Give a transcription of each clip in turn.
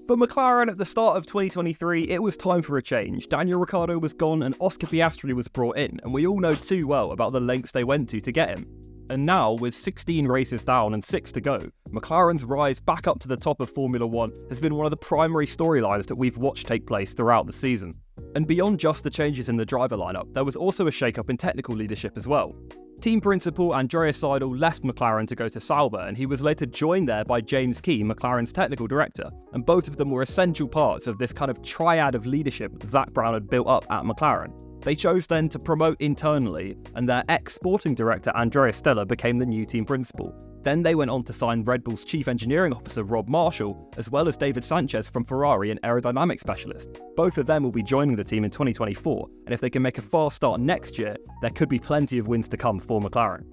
For McLaren at the start of 2023, it was time for a change. Daniel Ricciardo was gone and Oscar Piastri was brought in, and we all know too well about the lengths they went to get him. And now, with 16 races down and 6 to go, McLaren's rise back up to the top of Formula 1 has been one of the primary storylines that we've watched take place throughout the season. And beyond just the changes in the driver lineup, there was also a shake-up in technical leadership as well. Team principal Andreas Seidel left McLaren to go to Sauber, and he was later joined there by James Key, McLaren's technical director, and both of them were essential parts of this kind of triad of leadership Zak Brown had built up at McLaren. They chose then to promote internally, and their ex-sporting director Andreas Stella became the new team principal. Then they went on to sign Red Bull's chief engineering officer Rob Marshall, as well as David Sanchez from Ferrari, an aerodynamic specialist. Both of them will be joining the team in 2024, and if they can make a fast start next year, there could be plenty of wins to come for McLaren.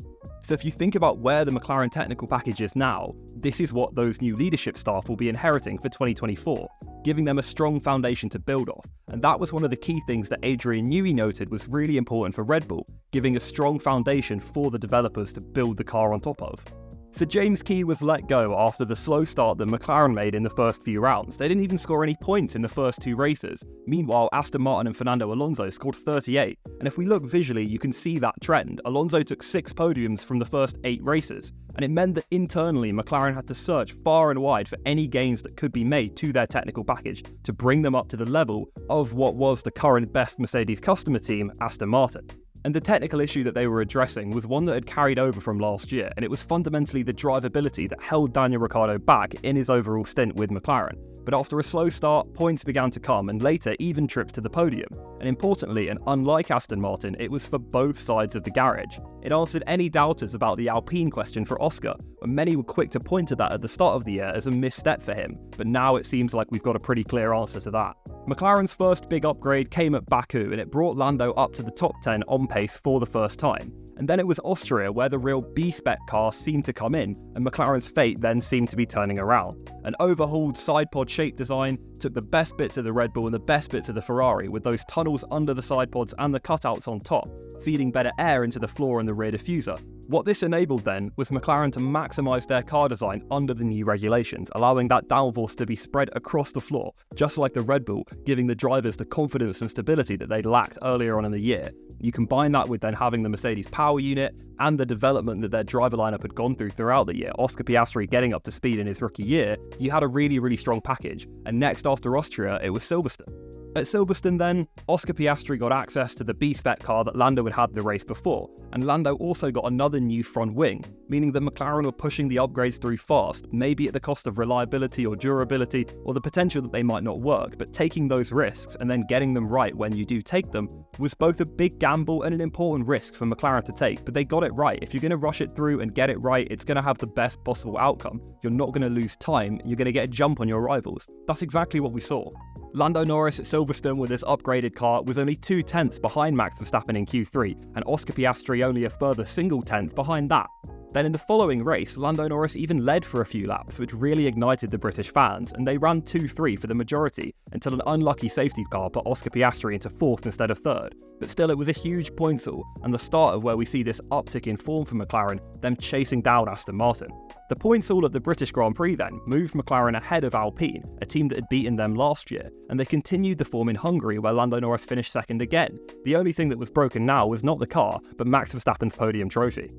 So if you think about where the McLaren technical package is now, this is what those new leadership staff will be inheriting for 2024, giving them a strong foundation to build off. And that was one of the key things that Adrian Newey noted was really important for Red Bull, giving a strong foundation for the developers to build the car on top of. So James Key was let go after the slow start that McLaren made in the first few rounds. They didn't even score any points in the first 2 races. Meanwhile, Aston Martin and Fernando Alonso scored 38. And if we look visually, you can see that trend. Alonso took 6 podiums from the first 8 races. And it meant that internally, McLaren had to search far and wide for any gains that could be made to their technical package to bring them up to the level of what was the current best Mercedes customer team, Aston Martin. And the technical issue that they were addressing was one that had carried over from last year, and it was fundamentally the drivability that held Daniel Ricciardo back in his overall stint with McLaren. But after a slow start, points began to come, and later even trips to the podium. And importantly, and unlike Aston Martin, it was for both sides of the garage. It answered any doubters about the Alpine question for Oscar, and many were quick to point to that at the start of the year as a misstep for him, but now it seems like we've got a pretty clear answer to that. McLaren's first big upgrade came at Baku, and it brought Lando up to the top 10 on pace for the first time. And then it was Austria where the real B-spec car seemed to come in, and McLaren's fate then seemed to be turning around. An overhauled side pod shape design took the best bits of the Red Bull and the best bits of the Ferrari, with those tunnels under the side pods and the cutouts on top, feeding better air into the floor and the rear diffuser. What this enabled then was McLaren to maximise their car design under the new regulations, allowing that downforce to be spread across the floor, just like the Red Bull, giving the drivers the confidence and stability that they'd lacked earlier on in the year. You combine that with then having the Mercedes power unit and the development that their driver lineup had gone throughout the year, Oscar Piastri getting up to speed in his rookie year, you had a really strong package. And next after Austria, it was Silverstone. At Silverstone then, Oscar Piastri got access to the B-spec car that Lando had had the race before, and Lando also got another new front wing, meaning that McLaren were pushing the upgrades through fast, maybe at the cost of reliability or durability, or the potential that they might not work, but taking those risks and then getting them right when you do take them was both a big gamble and an important risk for McLaren to take, but they got it right. If you're going to rush it through and get it right, it's going to have the best possible outcome. You're not going to lose time, you're going to get a jump on your rivals. That's exactly what we saw. Lando Norris at Silverstone with this upgraded car was only 2 tenths behind Max Verstappen in Q3, and Oscar Piastri only a further single tenth behind that. Then in the following race, Lando Norris even led for a few laps, which really ignited the British fans, and they ran 2-3 for the majority, until an unlucky safety car put Oscar Piastri into 4th instead of 3rd. But still, it was a huge points haul, and the start of where we see this uptick in form for McLaren, them chasing down Aston Martin. The points haul at the British Grand Prix then moved McLaren ahead of Alpine, a team that had beaten them last year, and they continued the form in Hungary where Lando Norris finished 2nd again. The only thing that was broken now was not the car, but Max Verstappen's podium trophy.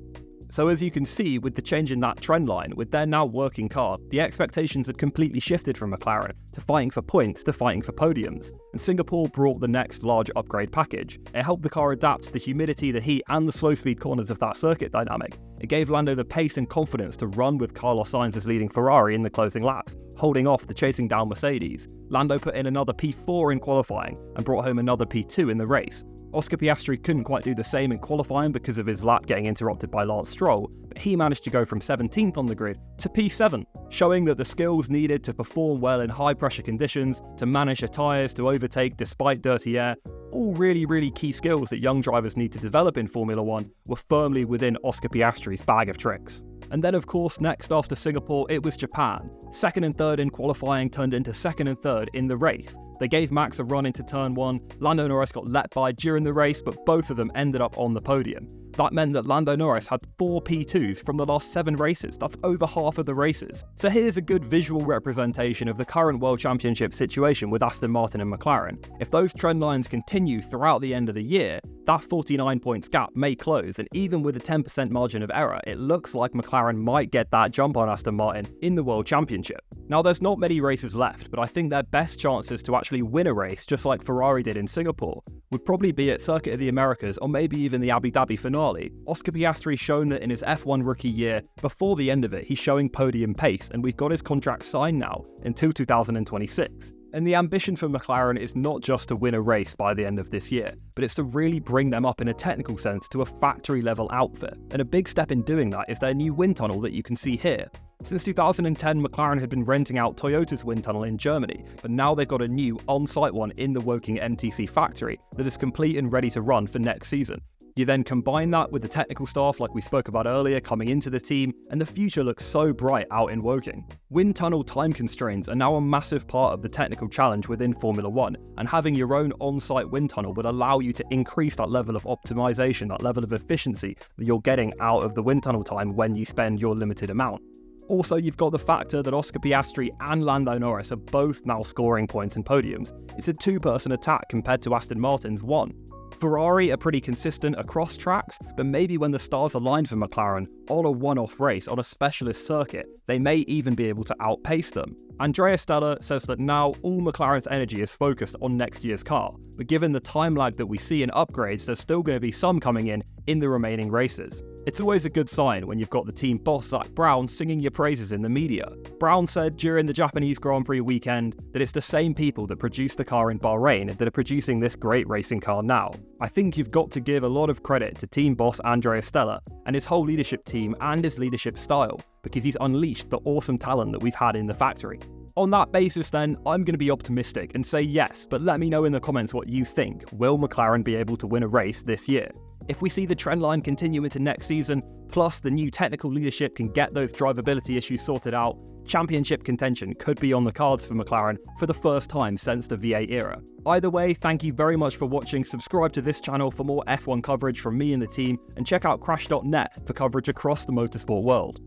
So as you can see, with the change in that trend line, with their now working car, the expectations had completely shifted from McLaren to fighting for points to fighting for podiums. And Singapore brought the next large upgrade package. It helped the car adapt to the humidity, the heat, and the slow speed corners of that circuit dynamic. It gave Lando the pace and confidence to run with Carlos Sainz's leading Ferrari in the closing laps, holding off the chasing down Mercedes. Lando put in another P4 in qualifying and brought home another P2 in the race. Oscar Piastri couldn't quite do the same in qualifying because of his lap getting interrupted by Lance Stroll, but he managed to go from 17th on the grid to P7, showing that the skills needed to perform well in high pressure conditions, to manage the tyres, to overtake despite dirty air, all really key skills that young drivers need to develop in Formula 1, were firmly within Oscar Piastri's bag of tricks. And then of course next after Singapore it was Japan. 2nd and 3rd in qualifying turned into 2nd and 3rd in the race. They gave Max a run into turn 1, Lando Norris got let by during the race, but both of them ended up on the podium. That meant that Lando Norris had 4 P2s from the last 7 races. That's over half of the races. So here's a good visual representation of the current World Championship situation with Aston Martin and McLaren. If those trend lines continue throughout the end of the year, that 49 points gap may close, and even with a 10% margin of error, it looks like McLaren might get that jump on Aston Martin in the World Championship. Now, there's not many races left, but I think their best chances to actually win a race, just like Ferrari did in Singapore, would probably be at Circuit of the Americas or maybe even the Abu Dhabi finale. Oscar Piastri's shown that in his F1 rookie year, before the end of it, he's showing podium pace, and we've got his contract signed now until 2026. And the ambition for McLaren is not just to win a race by the end of this year, but it's to really bring them up in a technical sense to a factory-level outfit. And a big step in doing that is their new wind tunnel that you can see here. Since 2010, McLaren had been renting out Toyota's wind tunnel in Germany, but now they've got a new on-site one in the Woking MTC factory that is complete and ready to run for next season. You then combine that with the technical staff like we spoke about earlier coming into the team, and the future looks so bright out in Woking. Wind tunnel time constraints are now a massive part of the technical challenge within Formula 1, and having your own on-site wind tunnel would allow you to increase that level of optimization, that level of efficiency that you're getting out of the wind tunnel time when you spend your limited amount. Also, you've got the factor that Oscar Piastri and Lando Norris are both now scoring points and podiums. It's a 2-person attack compared to Aston Martin's 1. Ferrari are pretty consistent across tracks, but maybe when the stars aligned for McLaren on a one-off race on a specialist circuit, they may even be able to outpace them. Andrea Stella says that now all McLaren's energy is focused on next year's car, but given the time lag that we see in upgrades, there's still going to be some coming in the remaining races. It's always a good sign when you've got the team boss Zach Brown singing your praises in the media. Brown said during the Japanese Grand Prix weekend that it's the same people that produced the car in Bahrain that are producing this great racing car now. I think you've got to give a lot of credit to team boss Andrea Stella and his whole leadership team and his leadership style, because he's unleashed the awesome talent that we've had in the factory. On that basis then, I'm going to be optimistic and say yes, but let me know in the comments what you think. Will McLaren be able to win a race this year? If we see the trend line continue into next season, plus the new technical leadership can get those drivability issues sorted out, championship contention could be on the cards for McLaren for the first time since the V8 era. Either way, thank you very much for watching. Subscribe to this channel for more F1 coverage from me and the team, and check out crash.net for coverage across the motorsport world.